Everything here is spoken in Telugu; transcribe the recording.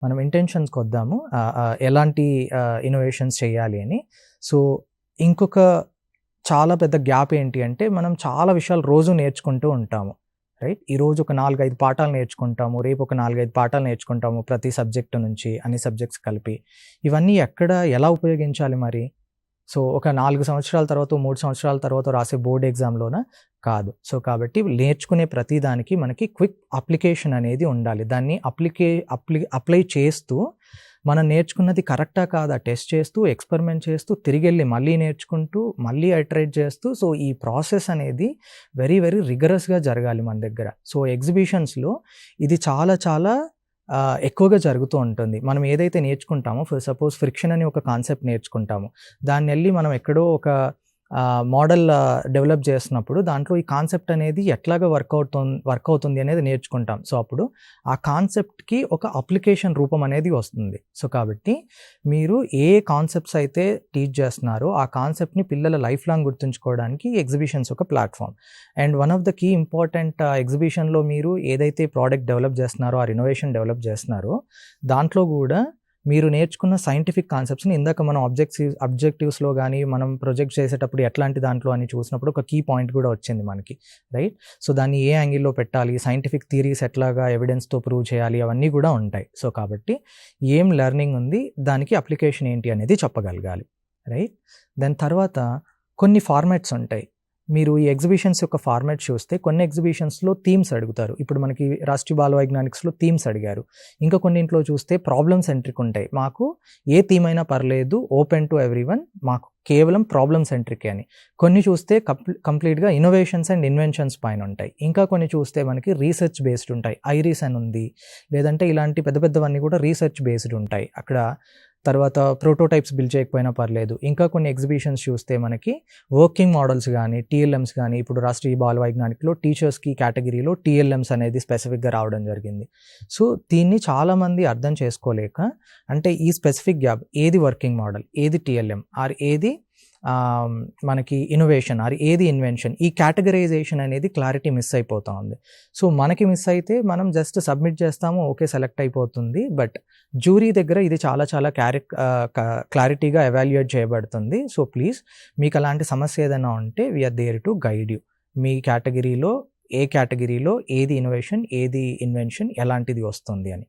మనం ఇంటెన్షన్స్‌కి వద్దాము. ఎలాంటి ఇన్నోవేషన్స్ చేయాలి అని. సో, ఇంకొక చాలా పెద్ద గ్యాప్ ఏంటి అంటే, మనం చాలా విషయాలు రోజు నేర్చుకుంటూ ఉంటాము. రైట్? ఈరోజు ఒక 4, 5 పాఠాలు నేర్చుకుంటాము. రేపు ఒక 4, 5 పాఠాలు నేర్చుకుంటాము. ప్రతి సబ్జెక్ట్ నుంచి అన్ని సబ్జెక్ట్స్ కలిపి. ఇవన్నీ ఎక్కడ ఎలా ఉపయోగించాలి మరి? సో, ఒక 4 సంవత్సరాల తర్వాత, 3 సంవత్సరాల తర్వాత రాసే బోర్డ్ ఎగ్జామ్‌లోనా? కాదు. సో, కాబట్టి నేర్చుకునే ప్రతి దానికి మనకి క్విక్ అప్లికేషన్ అనేది ఉండాలి. దాన్ని అప్లై చేస్తూ, మనం నేర్చుకున్నది కరెక్టా కాదా టెస్ట్ చేస్తూ, ఎక్స్‌పెరిమెంట్ చేస్తూ, తిరిగెళ్ళి మళ్ళీ నేర్చుకుంటూ, మళ్ళీ ఐటరేట్ చేస్తూ, సో, ఈ ప్రాసెస్ అనేది వెరీ, వెరీ రిగరస్‌గా జరగాలి మన దగ్గర. సో, ఎగ్జిబిషన్స్‌లో ఇది చాలా చాలా ఎక్కువగా జరుగుతూ ఉంటుంది. మనం ఏదైతే నేర్చుకుంటామో సపోజ్ ఫ్రిక్షన్ అని ఒక కాన్సెప్ట్ నేర్చుకుంటాము. దాన్నెళ్ళి మనం ఎక్కడో ఒక మోడల్ డెవలప్ చేస్తున్నప్పుడు దాంట్లో ఈ కాన్సెప్ట్ అనేది ఎట్లాగా వర్క్ అవుతుంది అనేది నేర్చుకుంటాం. సో, అప్పుడు ఆ కాన్సెప్ట్‌కి ఒక అప్లికేషన్ రూపం అనేది వస్తుంది. సో, కాబట్టి మీరు ఏ కాన్సెప్ట్స్ అయితే టీచ్ చేస్తున్నారో ఆ కాన్సెప్ట్‌ని పిల్లల లైఫ్ లాంగ్ గుర్తుంచుకోవడానికి ఎగ్జిబిషన్స్ ఒక platform. And one of the key important ఎగ్జిబిషన్‌లో మీరు ఏదైతే ప్రోడక్ట్ డెవలప్ చేస్తున్నారో, ఆ ఇన్నోవేషన్ డెవలప్ చేస్తున్నారో దాంట్లో కూడా మీరు నేర్చుకున్న సైంటిఫిక్ కాన్సెప్ట్స్‌ని ఇందాక మనం అబ్జెక్టివ్స్‌లో గానీ, మనం ప్రొజెక్ట్ చేసేటప్పుడు ఎట్లాంటి దాంట్లో అని చూసినప్పుడు ఒక కీ పాయింట్ కూడా వచ్చింది మనకి. రైట్? సో, దాన్ని ఏ యాంగిల్‌లో పెట్టాలి, సైంటిఫిక్ థియరీస్ ఎట్లాగా ఎవిడెన్స్‌తో ప్రూవ్ చేయాలి అవన్నీ కూడా ఉంటాయి. సో, కాబట్టి ఏం లెర్నింగ్ ఉంది, దానికి అప్లికేషన్ ఏంటి అనేది చెప్పగలగాలి. రైట్? దాని తర్వాత కొన్ని ఫార్మాట్స్ ఉంటాయి. మీరు ఈ ఎగ్జిబిషన్స్ యొక్క ఫార్మాట్ చూస్తే కొన్ని ఎగ్జిబిషన్స్‌లో థీమ్స్ అడుగుతారు. ఇప్పుడు మనకి రాష్ట్రీయ బాల వైజ్ఞానిక్స్‌లో థీమ్స్ అడిగారు. ఇంకా కొన్నింట్లో చూస్తే ప్రాబ్లమ్ సెంట్రిక్ ఉంటాయి. మాకు ఏ థీమ్ అయినా పర్లేదు, ఓపెన్ టు ఎవ్రీవన్, మాకు కేవలం ప్రాబ్లమ్ సెంట్రికే అని. కొన్ని చూస్తే కంప్లీట్‌గా ఇన్నోవేషన్స్ అండ్ ఇన్వెన్షన్స్ పైన ఉంటాయి. ఇంకా కొన్ని చూస్తే మనకి రీసెర్చ్ బేస్డ్ ఉంటాయి. ఐరిస్ అని ఉంది. లేదంటే ఇలాంటి పెద్ద పెద్దవన్నీ కూడా రీసెర్చ్ బేస్డ్ ఉంటాయి. అక్కడ తర్వాత ప్రోటోటైప్స్ బిల్డ్ చేయకపోయినా పర్లేదు. ఇంకా కొన్ని ఎగ్జిబిషన్స్ చూస్తే మనకి వర్కింగ్ మోడల్స్ గానీ, టీఎల్ఎమ్స్ గానీ, ఇప్పుడు రాష్ట్రీయ బాల వైజ్ఞానిక్‌లో టీచర్స్‌కి కేటగిరీలో టీఎల్ఎమ్స్ అనేది స్పెసిఫిక్‌గా రావడం జరిగింది. సో, దీన్ని చాలామంది అర్థం చేసుకోలేక, అంటే ఈ స్పెసిఫిక్ గ్యాప్ ఏది వర్కింగ్ మోడల్, ఏది టీఎల్ఎం, ఆర్ ఏది మనకి ఇన్నోవేషన్, ఆర్ ఏది ఇన్వెన్షన్, ఈ కేటగరైజేషన్ అనేది క్లారిటీ మిస్ అయిపోతా ఉంది. సో, మనకి మిస్ అయితే మనం జస్ట్ సబ్మిట్ చేస్తాము, ఓకే సెలెక్ట్ అయిపోతుంది. బట్ జ్యూరీ దగ్గర ఇది చాలా చాలా క్లారిటీగా ఎవాల్యుయేట్ చేయబడుతుంది. సో, ప్లీజ్ మీకు అలాంటి సమస్య ఏదైనా ఉంటే we are there to guide you. మీ కేటగిరీలో ఏ కేటగిరీలో ఏది ఇన్నోవేషన్, ఏది ఇన్వెన్షన్, ఎలాంటిది వస్తుంది అని.